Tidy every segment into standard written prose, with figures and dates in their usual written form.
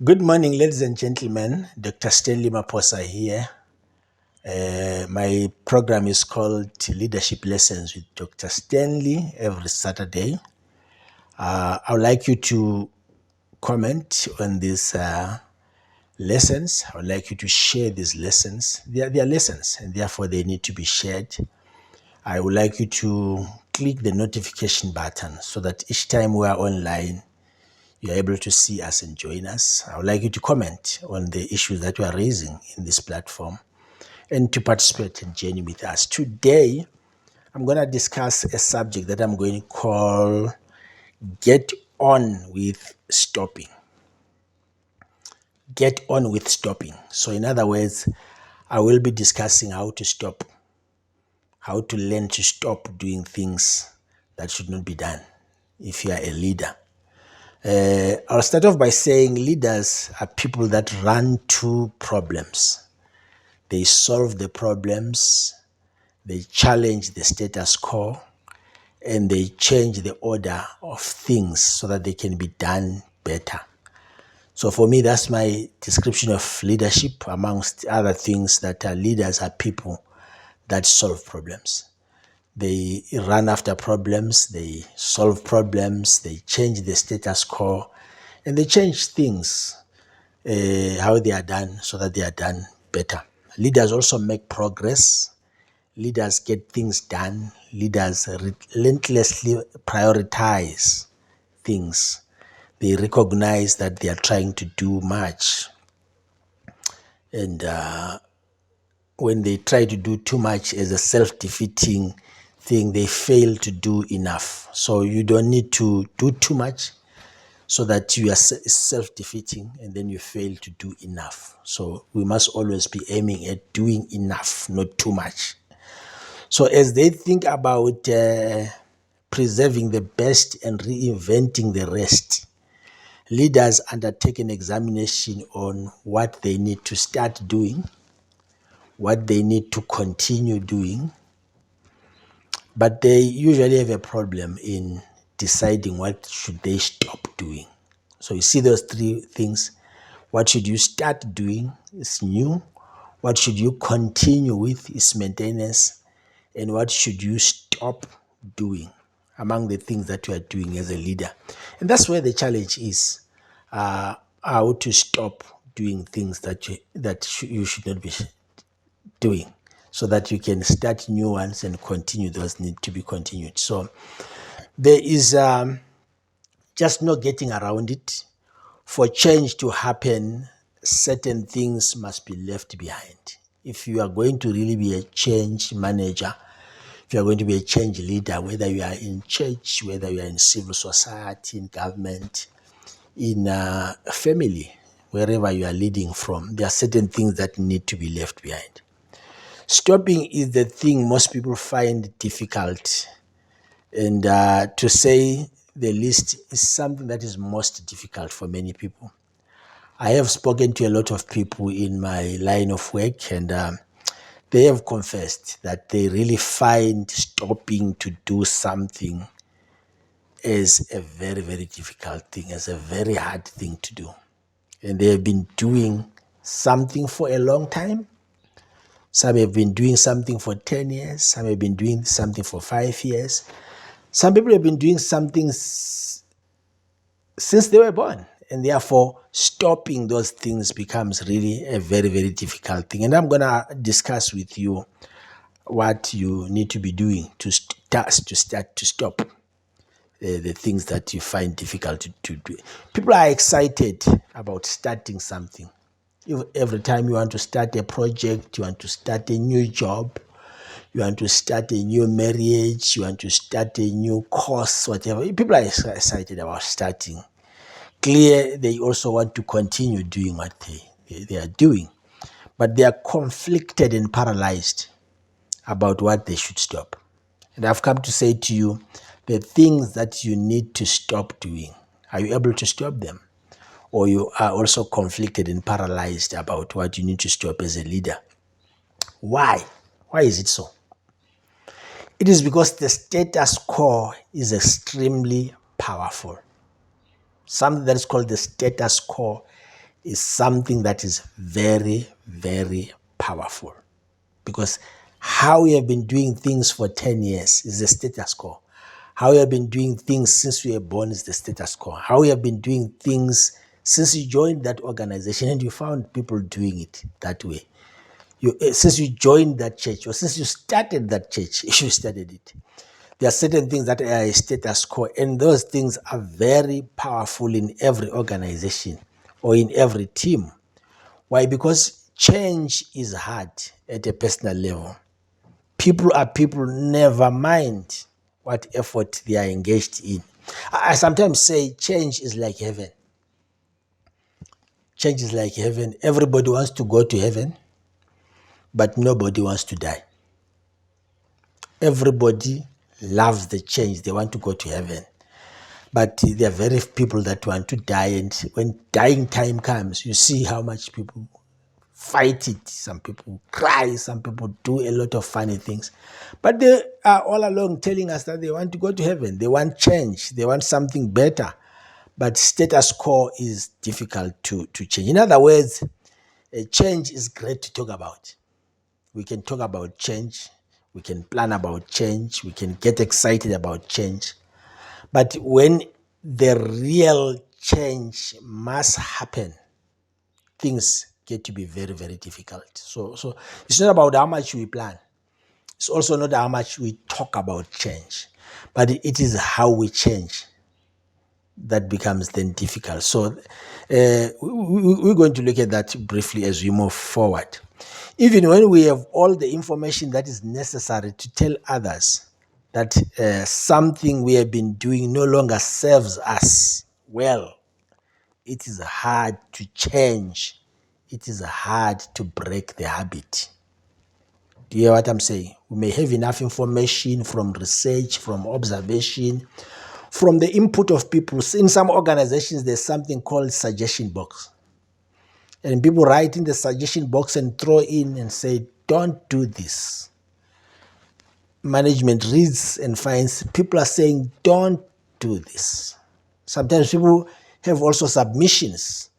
Good morning, ladies and gentlemen. Dr. Stanley Maposa here. My program is called Leadership Lessons with Dr. Stanley every Saturday. I would like you to comment on these lessons. I would like you to share these lessons. They are lessons and therefore they need to be shared. I would like you to click the notification button so that each time we are online, you're able to see us and join us. I would like you to comment on the issues that we are raising in this platform and to participate and journey with us. Today, I'm going to discuss a subject that I'm going to call Get On with Stopping. Get on with stopping. So, in other words, I will be discussing how to stop, how to learn to stop doing things that should not be done if you are a leader. I'll start off by saying leaders are people that run to problems. They solve the problems, they challenge the status quo, and they change the order of things so that they can be done better. So for me, that's my description of leadership, amongst other things, that leaders are people that solve problems. They run after problems, they solve problems, they change the status quo, and they change things, how they are done so that they are done better. Leaders also make progress. Leaders get things done. Leaders relentlessly prioritize things. They recognize that they are trying to do much. And when they try to do too much as a self-defeating thing, they fail to do enough. So you don't need to do too much so that you are self-defeating and then you fail to do enough. So we must always be aiming at doing enough, not too much. So as they think about preserving the best and reinventing the rest, leaders undertake an examination on what they need to start doing, what they need to continue doing, but they usually have a problem in deciding what should they stop doing. So you see those three things. What should you start doing is new. What should you continue with is maintenance. And what should you stop doing among the things that you are doing as a leader? And that's where the challenge is, how to stop doing things that you should not be doing so that you can start new ones and continue those need to be continued. So there is just no getting around it. For change to happen, certain things must be left behind. If you are going to really be a change manager, if you are going to be a change leader, whether you are in church, whether you are in civil society, in government, in a family, wherever you are leading from, there are certain things that need to be left behind. Stopping is the thing most people find difficult, and to say the least, is something that is most difficult for many people. I have spoken to a lot of people in my line of work, and they have confessed that they really find stopping to do something is a very, very difficult thing, as a very hard thing to do. And they have been doing something for a long time. Some have been doing something for 10 years. Some have been doing something for 5 years. Some people have been doing something since they were born. And therefore, stopping those things becomes really a very, very difficult thing. And I'm going to discuss with you what you need to be doing to start to stop the things that you find difficult to do. People are excited about starting something. Every time you want to start a project, you want to start a new job, you want to start a new marriage, you want to start a new course, whatever. People are excited about starting. Clear, they also want to continue doing what they are doing, but they are conflicted and paralyzed about what they should stop. And I've come to say to you, the things that you need to stop doing, are you able to stop them? Or you are also conflicted and paralyzed about what you need to stop as a leader? Why? Why is it so? It is because the status quo is extremely powerful. Something that is called the status quo is something that is very, very powerful, because how we have been doing things for 10 years is the status quo. How we have been doing things since we were born is the status quo. How we have been doing things since you joined that organization and you found people doing it that way. Since you joined that church, or since you started that church, you started it. There are certain things that are a status quo, and those things are very powerful in every organization or in every team. Why? Because change is hard at a personal level. People are people, never mind what effort they are engaged in. I sometimes say change is like heaven. Change is like heaven. Everybody wants to go to heaven, but nobody wants to die. Everybody loves the change. They want to go to heaven. But there are very few people that want to die. And when dying time comes, you see how much people fight it. Some people cry. Some people do a lot of funny things. But they are all along telling us that they want to go to heaven. They want change. They want something better. But status quo is difficult to change. In other words, a change is great to talk about. We can talk about change. We can plan about change. We can get excited about change. But when the real change must happen, things get to be very, very difficult. So it's not about how much we plan. It's also not how much we talk about change, but it is how we change that becomes then difficult. So we're going to look at that briefly as we move forward. Even when we have all the information that is necessary to tell others that something we have been doing no longer serves us well, it is hard to change. It is hard to break the habit. Do you hear what I'm saying? We may have enough information from research, from observation, from the input of people. In some organizations, there's something called suggestion box. And people write in the suggestion box and throw in and say, don't do this. Management reads and finds people are saying, don't do this. Sometimes people have also submissions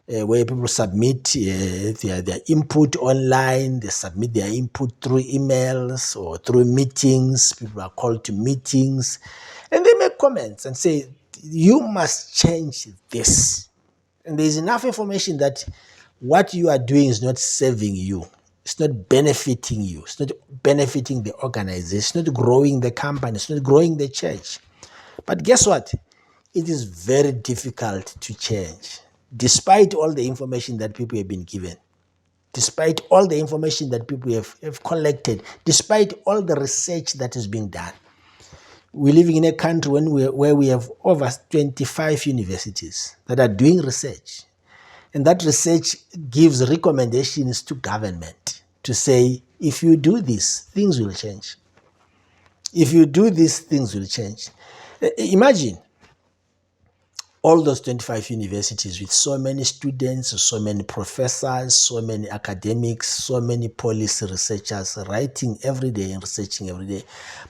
where people submit their input online. They submit their input through emails or through meetings. People are called to meetings and they make comments and say, you must change this. And there's enough information that what you are doing is not serving you. It's not benefiting you. It's not benefiting the organization. It's not growing the company. It's not growing the church. But guess what? It is very difficult to change, despite all the information that people have been given, despite all the information that people have collected, despite all the research that is being done. We're living in a country where we have over 25 universities that are doing research. And that research gives recommendations to government to say, if you do this, things will change. If you do this, things will change. Imagine all those 25 universities with so many students, so many professors, so many academics, so many policy researchers writing every day and researching every day.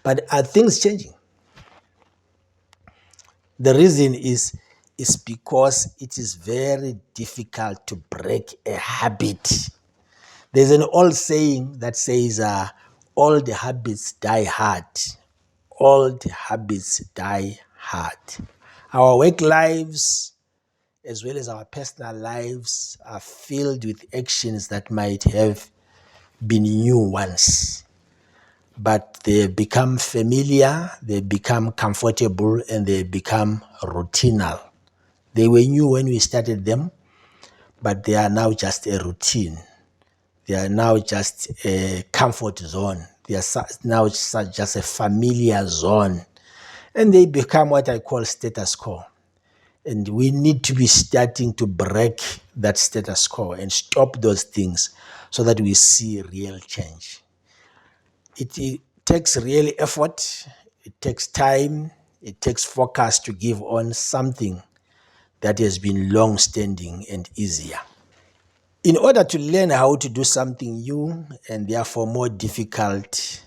But are things changing? The reason is because it is very difficult to break a habit. There's an old saying that says, old habits die hard. Old habits die hard. Our work lives, as well as our personal lives, are filled with actions that might have been new once, but they become familiar, they become comfortable, and they become routinal. They were new when we started them, but they are now just a routine. They are now just a comfort zone. They are now just a familiar zone. And they become what I call status quo. And we need to be starting to break that status quo and stop those things so that we see real change. It takes real effort. It takes time. It takes focus to give on something that has been long-standing and easier. In order to learn how to do something new and therefore more difficult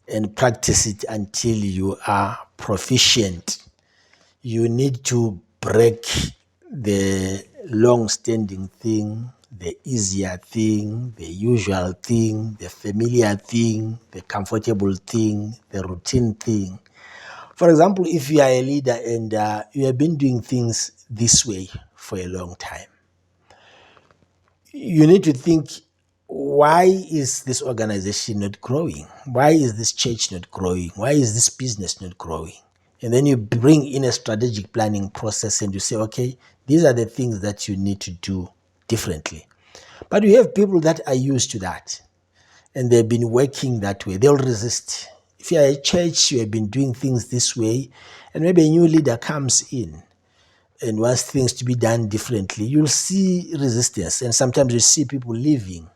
and practice it until you are proficient, you need to break the long-standing thing, the easier thing, the usual thing, the familiar thing, the comfortable thing, the routine thing. For example, if you are a leader and you have been doing things this way for a long time, you need to think, why is this organization not growing? Why is this church not growing? Why is this business not growing? And then you bring in a strategic planning process and you say, okay, these are the things that you need to do differently. But you have people that are used to that and they've been working that way. They'll resist. If you're a church, you have been doing things this way, and maybe a new leader comes in and wants things to be done differently, you'll see resistance. And sometimes you see people leaving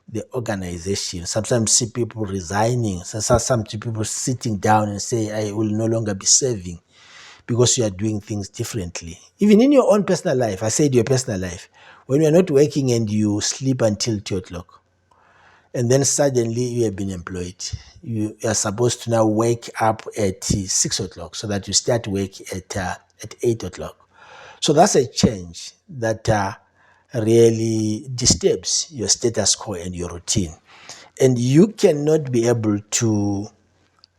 the organization. Sometimes you see people resigning. Some people sitting down and say, I will no longer be serving because you are doing things differently. Even in your own personal life, I said your personal life, when you are not working and you sleep until 2 o'clock, and then suddenly you have been employed. You are supposed to now wake up at 6 o'clock so that you start work at 8 o'clock. So that's a change that really disturbs your status quo and your routine. And you cannot be able to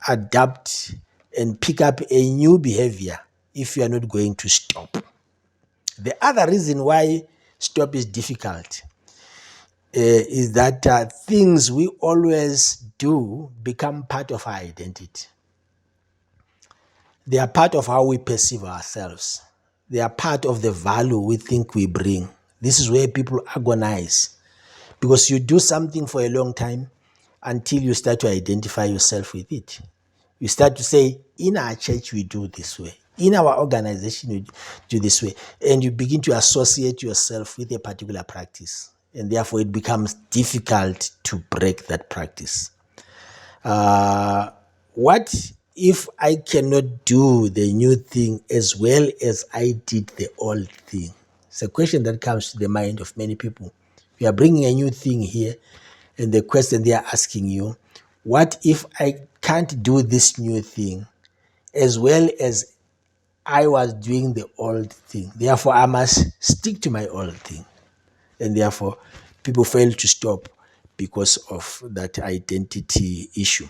adapt and pick up a new behavior if you are not going to stop. The other reason why stop is difficult is that things we always do become part of our identity. They are part of how we perceive ourselves. They are part of the value we think we bring. This is where people agonize, because you do something for a long time until you start to identify yourself with it. You start to say, in our church, we do this way. In our organization, we do this way. And you begin to associate yourself with a particular practice. And therefore, it becomes difficult to break that practice. What if I cannot do the new thing as well as I did the old thing? It's a question that comes to the mind of many people. You are bringing a new thing here, and the question they are asking you, what if I can't do this new thing as well as I was doing the old thing? Therefore, I must stick to my old thing. And therefore, people fail to stop because of that identity issue.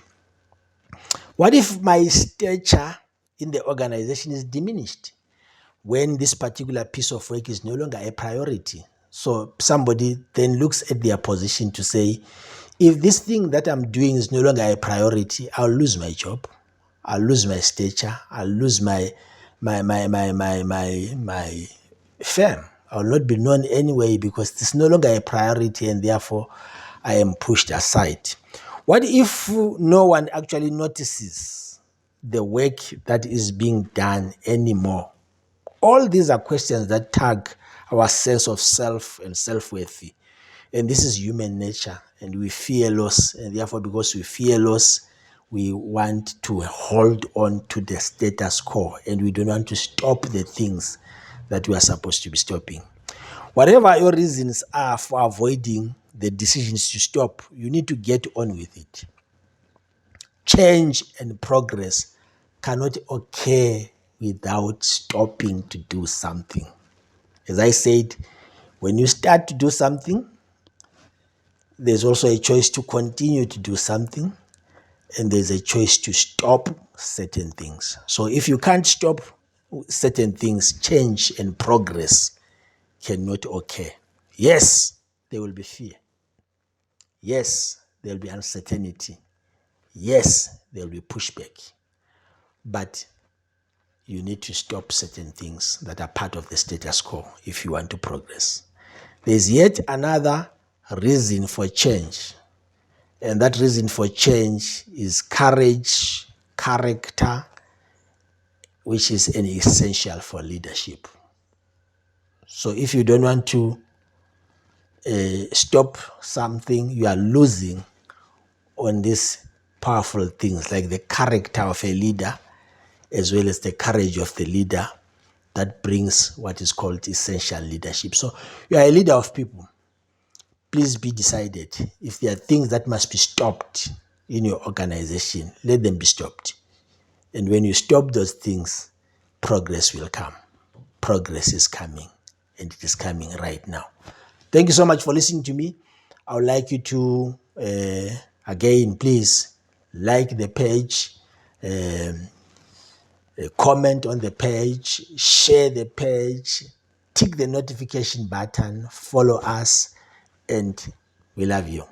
What if my stature in the organization is diminished when this particular piece of work is no longer a priority? So somebody then looks at their position to say, if this thing that I'm doing is no longer a priority, I'll lose my job, I'll lose my stature, I'll lose my firm. I will not be known anyway because it's no longer a priority, and therefore I am pushed aside. What if no one actually notices the work that is being done anymore? All these are questions that tug our sense of self and self-worth. And this is human nature, and we fear loss. And therefore, because we fear loss, we want to hold on to the status quo, and we don't want to stop the things that we are supposed to be stopping. Whatever your reasons are for avoiding the decisions to stop, you need to get on with it. Change and progress cannot occur without stopping to do something. As I said, when you start to do something, there's also a choice to continue to do something, and there's a choice to stop certain things. So if you can't stop certain things, change and progress cannot occur. Yes, there will be fear. Yes, there will be uncertainty. Yes, there will be pushback. But you need to stop certain things that are part of the status quo if you want to progress. There's yet another reason for change. And that reason for change is courage, character, which is an essential for leadership. So if you don't want to stop something, you are losing on these powerful things like the character of a leader as well as the courage of the leader that brings what is called essential leadership. So you are a leader of people. Please be decided. If there are things that must be stopped in your organization, let them be stopped. And when you stop those things, progress will come. Progress is coming. and it is coming right now. Thank you so much for listening to me. I would like you to, again, please like the page, comment on the page, share the page, tick the notification button, follow us, and we love you.